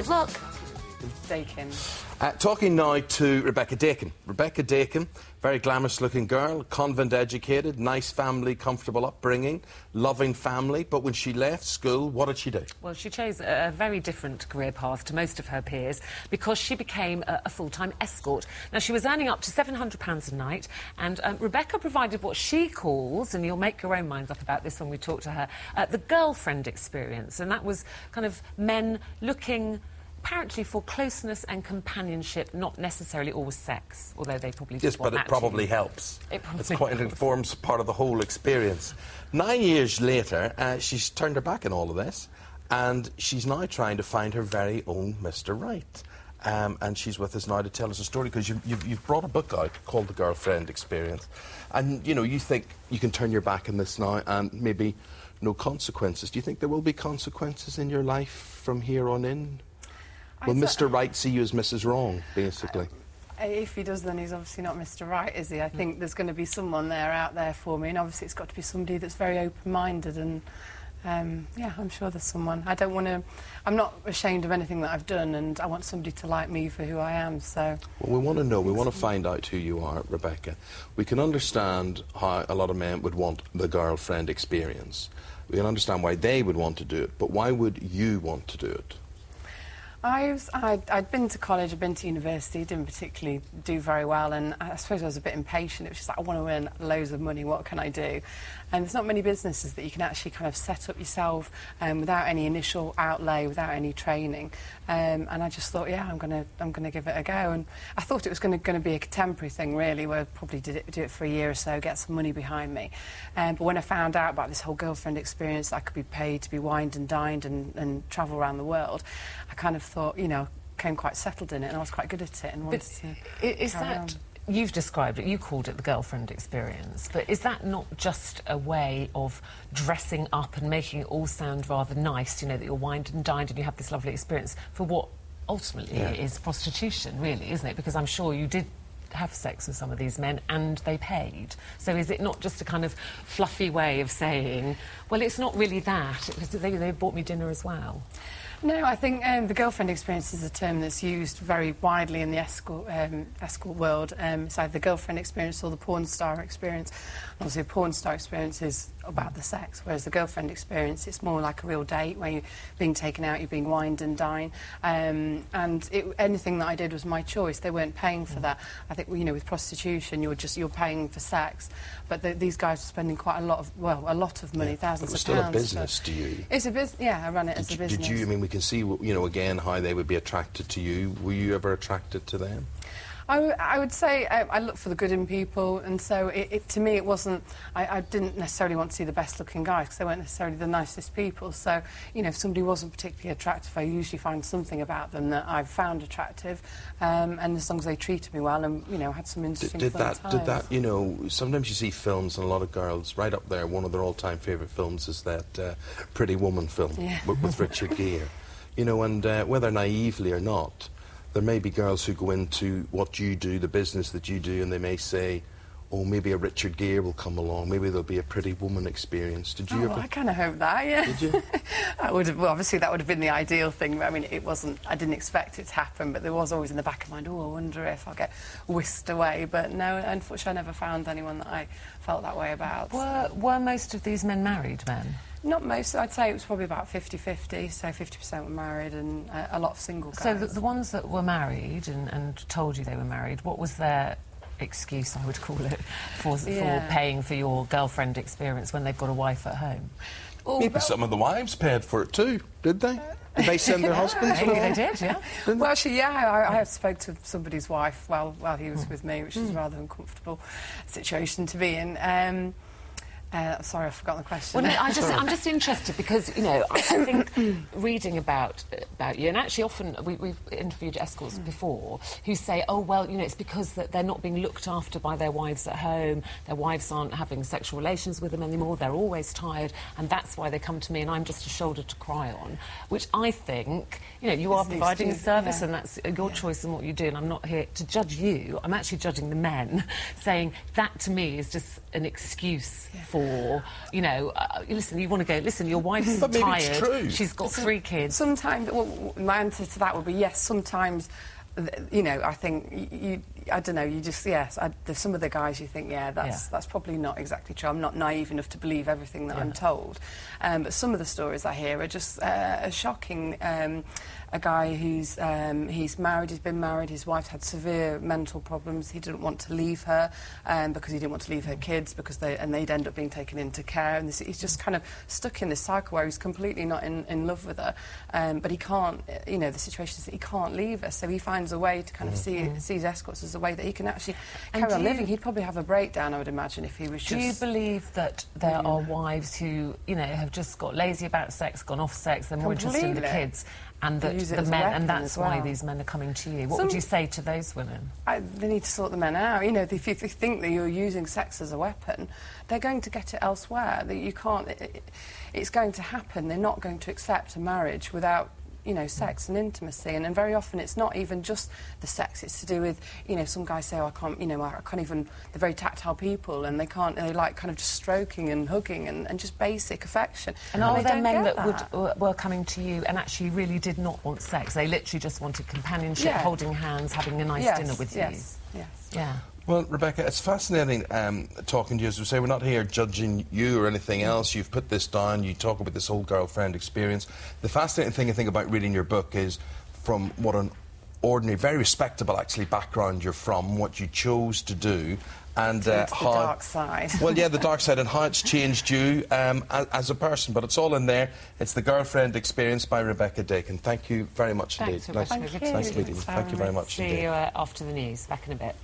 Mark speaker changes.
Speaker 1: Good luck.
Speaker 2: Dakin.
Speaker 3: Talking now to Rebecca Dakin. Rebecca Dakin, very glamorous-looking girl, convent-educated, nice family, comfortable upbringing, loving family. But when she left school, what did she do?
Speaker 1: Well, she chose a very different career path to most of her peers because she became a full-time escort. Now, she was earning up to £700 a night, and Rebecca provided what she calls, and you'll make your own minds up about this when we talk to her, the girlfriend experience. And that was kind of men looking apparently for closeness and companionship, not necessarily always sex, although they probably
Speaker 3: Yes, but it probably helps. It informs part of the whole experience. 9 years later, she's turned her back on all of this, and she's now trying to find her very own Mr. Right. And she's with us now to tell us a story, because you've brought a book out called The Girlfriend Experience. And, you know, you think you can turn your back on this now and maybe no consequences. Do you think there will be consequences in your life from here on in? Will Mr. Right see you as Mrs. Wrong, basically?
Speaker 2: If he does, then he's obviously not Mr. Right, is he? I think there's going to be someone out there for me, and obviously it's got to be somebody that's very open-minded, and yeah, I'm sure there's someone. I'm not ashamed of anything that I've done, and I want somebody to like me for who I am, so...
Speaker 3: Well, we want to know, we want to find out who you are, Rebecca. We can understand how a lot of men would want the girlfriend experience. We can understand why they would want to do it, but why would you want to do it?
Speaker 2: I'd been to college, I'd been to university, didn't particularly do very well, and I suppose I was a bit impatient. It was just like, I want to earn loads of money, what can I do? And there's not many businesses that you can actually kind of set up yourself without any initial outlay, without any training. And I just thought, yeah, I'm gonna give it a go. And I thought it was going to be a temporary thing, really, where I'd probably do it for a year or so, get some money behind me. But when I found out about this whole girlfriend experience, I could be paid to be wined and dined and travel around the world, I kind of thought, you know, came quite settled in it, and I was quite good at it, and wanted to
Speaker 1: is that... You've described it, you called it the girlfriend experience, but is that not just a way of dressing up and making it all sound rather nice, you know, that you're wined and dined and you have this lovely experience for what ultimately is prostitution, really, isn't it? Because I'm sure you did have sex with some of these men and they paid. So is it not just a kind of fluffy way of saying, well, it's not really that, because they bought me dinner as well?
Speaker 2: No, I think the girlfriend experience is a term that's used very widely in the escort world. It's either the girlfriend experience or the porn star experience. Obviously, a porn star experience is about the sex, whereas the girlfriend experience, it's more like a real date where you're being taken out, you're being wined and dined. Anything that I did was my choice. They weren't paying for that. I think, you know, with prostitution, you're paying for sex. But these guys are spending quite a lot of money, thousands of pounds.
Speaker 3: But it was still a business to you.
Speaker 2: It's a business, yeah, I run it as a business.
Speaker 3: Did you, I mean, we can see, you know, again, how they would be attracted to you. Were you ever attracted to them?
Speaker 2: I would say I look for the good in people, and so to me it wasn't... I didn't necessarily want to see the best-looking guys, because they weren't necessarily the nicest people. So, you know, if somebody wasn't particularly attractive, I usually find something about them that I've found attractive, and as long as they treated me well and, you know, had some interesting fun times.
Speaker 3: Did that, you know, sometimes you see films and a lot of girls, right up there, one of their all-time favourite films is that Pretty Woman film with Richard Gere. You know, and whether naively or not, there may be girls who go into what you do, the business that you do, and they may say, oh, maybe a Richard Gere will come along, maybe there'll be a Pretty Woman experience. Did you ever...
Speaker 2: I kind of hope that, yeah.
Speaker 3: Did you?
Speaker 2: Well, obviously that would have been the ideal thing. I mean, it wasn't... I didn't expect it to happen, but there was always in the back of my mind, oh, I wonder if I'll get whisked away. But no, unfortunately, I never found anyone that I felt that way about.
Speaker 1: Were most of these men married men?
Speaker 2: Not most. I'd say it was probably about 50-50, so 50% were married and a lot of single guys.
Speaker 1: So the ones that were married and told you they were married, what was their excuse, I would call it, for paying for your girlfriend experience when they've got a wife at home?
Speaker 3: Maybe some of the wives paid for it too, did they? Did they send their husbands?
Speaker 1: Maybe they did, yeah.
Speaker 2: Well, actually, yeah, I spoke to somebody's wife while he was with me, which is a rather uncomfortable situation to be in. Sorry, I've forgotten the question.
Speaker 1: Well, no, I'm just interested because, you know, I think reading about you, and actually often we've interviewed escorts before who say, oh, well, you know, it's because that they're not being looked after by their wives at home, their wives aren't having sexual relations with them anymore, they're always tired, and that's why they come to me and I'm just a shoulder to cry on, which I think, you know, you are providing a service and that's your choice in what you do, and I'm not here to judge you, I'm actually judging the men, saying that to me is just an excuse for or, you know, listen, you want to go, listen, your wife's
Speaker 3: But maybe
Speaker 1: tired,
Speaker 3: it's true.
Speaker 1: she's got 3 kids.
Speaker 2: Sometimes, well, my answer to that would be yes, sometimes, you know, I think, I don't know, you just, yes, there's some of the guys you think, yeah, that's probably not exactly true. I'm not naive enough to believe everything that I'm told. But some of the stories I hear are just shocking. A guy who's he's married, he's been married, his wife's had severe mental problems, he didn't want to leave her because he didn't want to leave her kids because they'd end up being taken into care, and he's just kind of stuck in this cycle where he's completely not in love with her, but he can't, you know, the situation is that he can't leave her, so he finds a way to kind of sees escorts as a way that he can actually carry on living. He'd probably have a breakdown, I would imagine, if he was just...
Speaker 1: Do you believe that there are wives who, you know, have just got lazy about sex, gone off sex, they're more interested in the kids, and that the men, and that's why these men are coming to you? What would you say to those women?
Speaker 2: They need to sort the men out. You know, if you think that you're using sex as a weapon, they're going to get it elsewhere. That you can't... It's going to happen. They're not going to accept a marriage without, you know, sex and intimacy, and very often it's not even just the sex, it's to do with, you know, some guys say, oh, I can't, you know, I can't even, they're very tactile people, and they like kind of just stroking and hugging and just basic affection.
Speaker 1: And are there men that were coming to you and actually really did not want sex? They literally just wanted companionship, holding hands, having a nice dinner with you?
Speaker 2: Yes.
Speaker 1: Yeah.
Speaker 3: Well, Rebecca, it's fascinating talking to you. As we say, we're not here judging you or anything else. You've put this down. You talk about this whole girlfriend experience. The fascinating thing I think about reading your book is from what an ordinary, very respectable, actually, background you're from, what you chose to do, and
Speaker 2: how...
Speaker 3: the
Speaker 2: dark side.
Speaker 3: Well, yeah, the dark side, and how it's changed you as a person. But it's all in there. It's The Girlfriend Experience by Rebecca Dakin. Thank you very much indeed.
Speaker 1: Thanks, Rebecca.
Speaker 3: Nice meeting you. Thank you very much indeed.
Speaker 1: See you after the news. Back in a bit.